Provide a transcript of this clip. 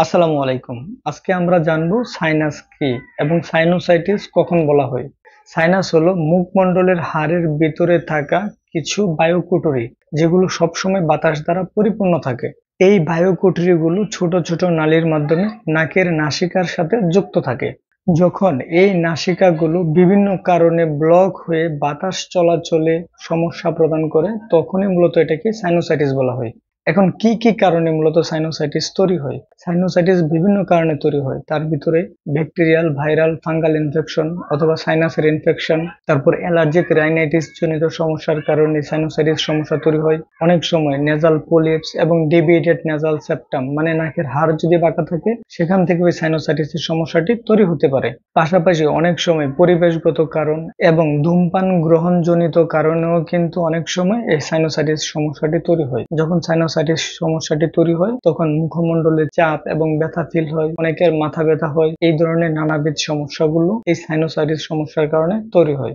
আসসালামু আলাইকুম। আজকে আমরা জানবো সাইনাস কি এবং সাইনোসাইটিস কখন বলা হয়। সাইনাস হলো মুখমণ্ডলের হাড়ের ভিতরে থাকা কিছু বায়ুকুঠুরি যেগুলো সবসময় বাতাস দ্বারা পরিপূর্ণ থাকে। এই বায়ুকুঠুরিগুলো ছোট ছোট নালীর মাধ্যমে নাকের নাসিকার সাথে যুক্ত থাকে। যখন এই নাসিকাগুলো বিভিন্ন কারণে ব্লক হয়ে বাতাস চলাচলে সমস্যা প্রদান করে তখনই মূলত এটাকে সাইনোসাইটিস বলা হয়। এখন কি কি কারণে মূলত সাইনোসাইটিস তৈরি হয়? সাইনোসাইটিস বিভিন্ন কারণে তৈরি হয়, তার ভিতরে ব্যাকটেরিয়াল, ভাইরাল, ফাঙ্গাল ইনফেকশন অথবা সাইনাসের ইনফেকশন, তারপর অ্যালার্জিক রাইনাইটিস জনিত সমস্যার কারণে সাইনোসাইটিস সমস্যা তৈরি হয়। অনেক সময় নেজাল পলিপস এবং ডেভিয়েটেড নেজাল সেপ্টাম মানে নাকের হাড় যদি বাঁকা থাকে সেখান থেকে ওই সাইনোসাইটিসের সমস্যাটি তৈরি হতে পারে। পাশাপাশি অনেক সময় পরিবেশগত কারণ এবং ধূমপান গ্রহণজনিত কারণেও কিন্তু অনেক সময় এই সাইনোসাইটিস সমস্যাটি তৈরি হয়। যখন সাইনোসাইটিস সমস্যাটি তৈরি হয় তখন মুখমণ্ডলে চাপ এবং ব্যথা ফিল হয়, অনেকের মাথা ব্যথা হয়। এই ধরনের নানাবিধ সমস্যাগুলো এই সাইনোসাইটিস সমস্যার কারণে তৈরি হয়।